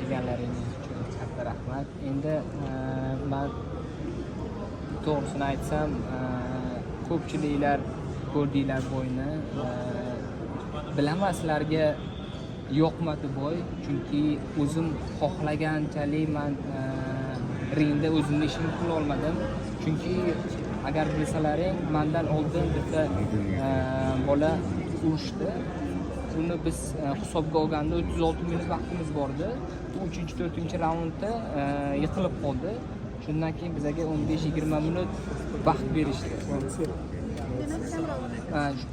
kelganlaringiz uchun katta rahmat. Endi men to'g'risini aytsam, ko'pchiliklar ko'rdinglar bo'yni. Bilaman sizlarga yoqmadi bo'y, chunki o'zim xohlaganchalik men ringda o'zimni ishimni qila olmadim. Chunki agar bilsalaring, mendan oldin bitta bola urushdi. Uni biz hisobga olganda 36 minut vaqtimiz bor edi. 3-4 raundda yiqilib qoldi. Shundan keyin bizga 15-20 minut vaqt berishdi.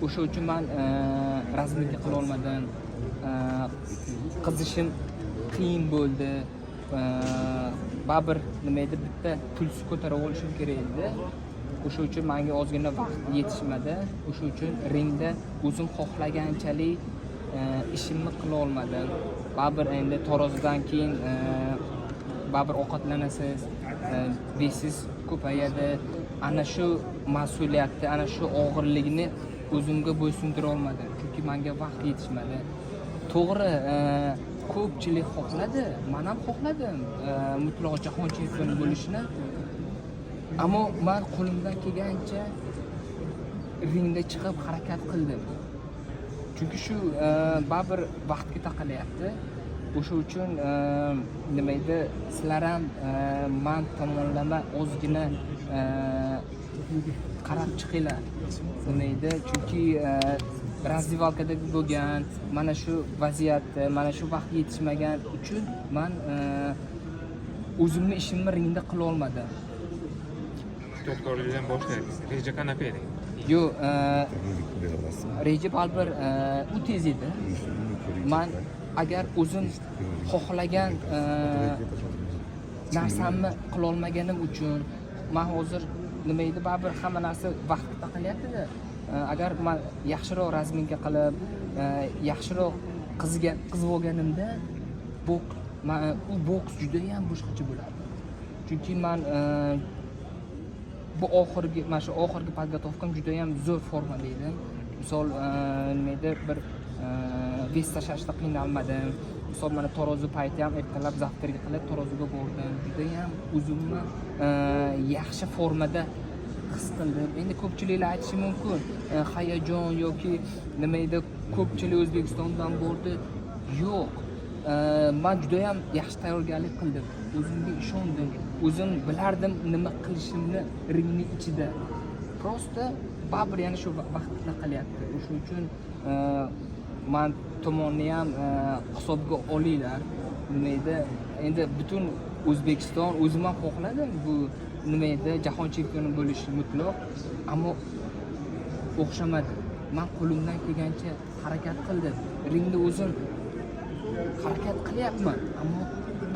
O'sha uchun men razminka qila olmadim. Qizishim qiyin bo'ldi. Baribir nima edi, bitta puls ko'tarib olishim kerak edi. O'sha uchun menga ozgina vaqt yetishmadi. O'sha uchun ringda o'zim xohlaganchalik ishimni qila olmadim. Baribir endi tarozidan keyin baribir ovqatlanasiz, besiz ko'payadi. Ana shu mas'uliyatni, ana shu og'irligini o'zimga bo'ysundira olmadim, chunki menga vaqt yetishmadi. To'g'ri, ko'pchilik xohladi, men ham xohladim mutlaq jahon chempioni bo'lishni. Ammo men qo'limdan kelgancha ringda chiqib harakat qildim. Chunki shu baribir vaqtga taqalyapti. O'sha uchun nima edi, sizlar ham men tomonlama ozgina qarab chiqinglar. Nima edi, chunki razdivalkada bo'lgan mana shu vaziyatda, mana shu vaqt yetishmagan uchun men o'zimni ishimni ringda qila olmadim. Doktorlikdan boshlaymiz. Reja qanaqa edi? Yo'q, reja baribir u tez edi. Men agar o'zim xohlagan narsamni qila olmaganim uchun men hozir nima edi, baribir hamma narsa vaqtga taqalyapti-da. Agar men yaxshiroq razminka qilib, yaxshiroq qizib olganimda, u boks juda ham boshqacha bo'lardi. Chunki men bu mana shu oxirgi podgotovkam juda ham zo'r formada edim. Misol nima edi, bir ves tashlashda qiynalmadim. Misol mana tarozi payti ham ertalab zavtrga qilib taroziga bordim. Juda ham o'zimni yaxshi formada his qildim. Endi ko'pchiliklar aytishi mumkin, hayajon yoki nima edi, ko'pchilik O'zbekistondan bordi. Yo'q. Men juda ham yaxshi tayyorgarlik qildim. O'zimga ishondim. O'zim bilardim nima qilishimni ringning ichida. Prosta baribir yana shu vaqtda qilyapti. O'sha uchun men tomonni ham hisobga olinglar. Nima edi, endi butun O'zbekiston o'zim ham xohladim bu nima edi, jahon chempioni bo'lishi mutlaq, ammo o'xshamadi. Men qo'limdan kelgancha harakat qildim. Ringda o'zim harakat qilyapman, ammo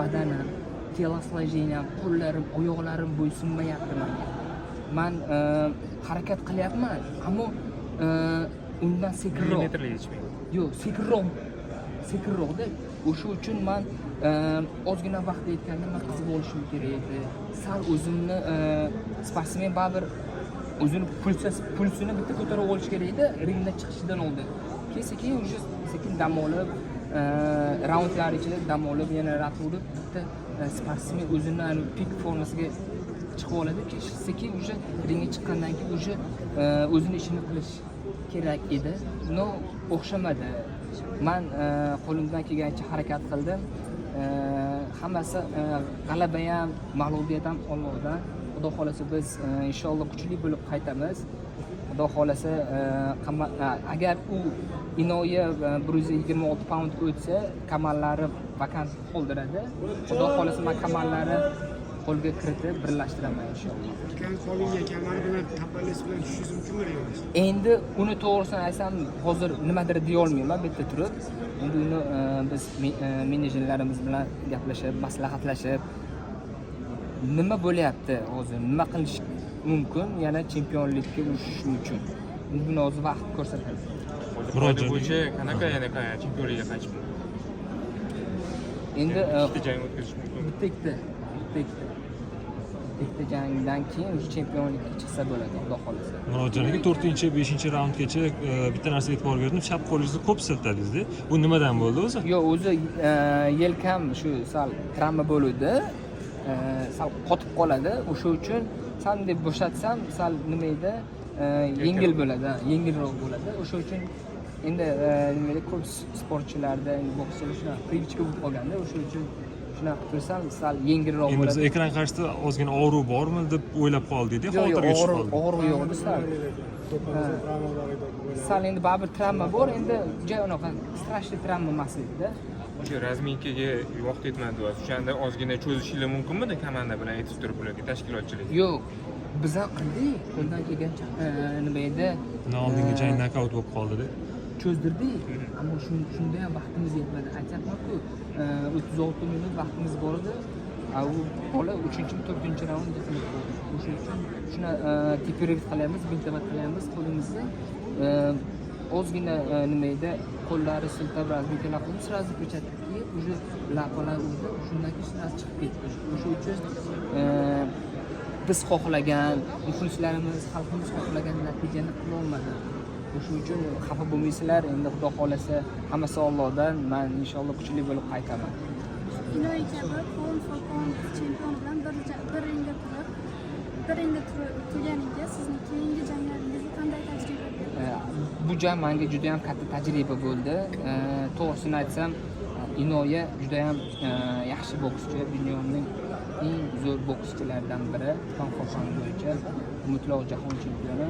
badanim, telosложением, qo'llarim, oyoqlarim bo'ysunmayapti menga. Men harakat qilyapman, ammo undan sekinroq. Yo'q, sekinroqda. O'sha uchun men ozgina vaqt yetganda men qizib olishim kerak edi. Sal o'zimni sportsmen baribir o'zini pulsini bitta ko'tarib olish kerak edi ringdan chiqishidan oldin. Keyin sekin dam olib, raundlar ichida dam olib, yana rad urib, bitta sportsmen o'zini pik formasiga chiqib oladi. Sekin ringga chiqqandan keyin o'zini ishini qilish kerak edi. No, o'xshamadi. Men qo'limdan kelgancha harakat qildim. Hammasi g'alaba ham, mag'lubiyat ham Allohdan. Xudo xolasa biz inshaalloh kuchli bo'lib qaytamiz. Xudo xolasa agar u Inoya 126 poundga o'tsa, kamallari vakant qoldiradi. Xudo xolasa men kamallari qo'lga kiritib birlashtiraman inshaalloh. Qo'lingga kamar bilan tapalish bilan tushish mumkinmi? Endi uni to'g'risini aytsam, hozir nimadir deya olmayman bu yerda turib. Endi uni biz menejerlarimiz bilan gaplashib, maslahatlashib, nima bo'lyapti hozir, nima qilish mumkin yana chempionlikka urishish uchun. Buni o'zi vaqt ko'rsatadi. Murojaat bo'yicha qanaqa yana chempionlikka qaytish mumkin? Endi bitta jang o'tkazish mumkin. bitta. bitta jangdan keyin o'sha chempionlikka chiqsa bo'ladi, Xudo xolasa. Murodjon aka 4-5 raundgacha bitta narsaga e'tibor berdim. Chap qo'lingizni ko'p siltadingiz-da. Bu nimadan bo'ldi o'zi? Yo'q, o'zi yelkam shu sal travma bo'ldi. Sal qotib qoladi. O'sha uchun sal deb bo'shatsam, sal nima edi, yengil bo'ladi, yengilroq bo'ladi. O'sha uchun endi nima edi, ko'p sportchilarda, bokschilar shunaqa привычка bo'lib qolganda, o'sha uchun shunaqa qilib tursam, sal yengilroq Endi biz bo'ladi. ekran qarshisida ozgina og'riq bormi deb o'ylab qoldik-da, Yo'q, xotirga tushib qoldi. og'riq yo'q sal. Sal endi baribir travma bor, endi juda unaqa strashli travma emas edi-da. O'sha razminkaga vaqt yetmadi va o'shanda ozgina cho'zishingiz mumkinmidi komanda bilan aytib turib ularga tashkilotchilik? Yo'q, biz ham qildik. Qo'ldan kelgancha nima edi? Oldingi jang nokaut bo'lib qoldi-da. Cho'zdirdik, ammo shunda ham vaqtimiz yetmadi. Aytyapman-ku, 36 minut vaqtimiz bor edi. U bola 3-4-raundda qilib qo'ydi. O'sha uchun shuni tepirik qilyapmiz, bintabat qilyapmiz qo'limizni. Ozgina nima edi, qo'llari siltab, razmikalar qilib, sразу перчатка kiyib, уже lapalar urdi. Shundan keyin sразу chiqib ketdi. O'sha uchun biz xohlagan, muxlislarimiz, xalqimiz xohlagan natijani qila olmadi. O'sha uchun xafa bo'lmaysizlar, endi Xudo xolasa hammasi Allohdan. Men inshaalloh kuchli bo'lib qaytaman. Inoy kabi Falcon chempion bilan bir ringda turganingizda sizni keyingi janglaringizda qanday tajriba berdi? Bu jang menga juda ham katta tajriba bo'ldi. To'g'risini aytsam, Inoya juda ham yaxshi bokschi, dunyoning eng zo'r bokschilaridan biri, Falcon bo'yicha mutlaq jahon chempioni.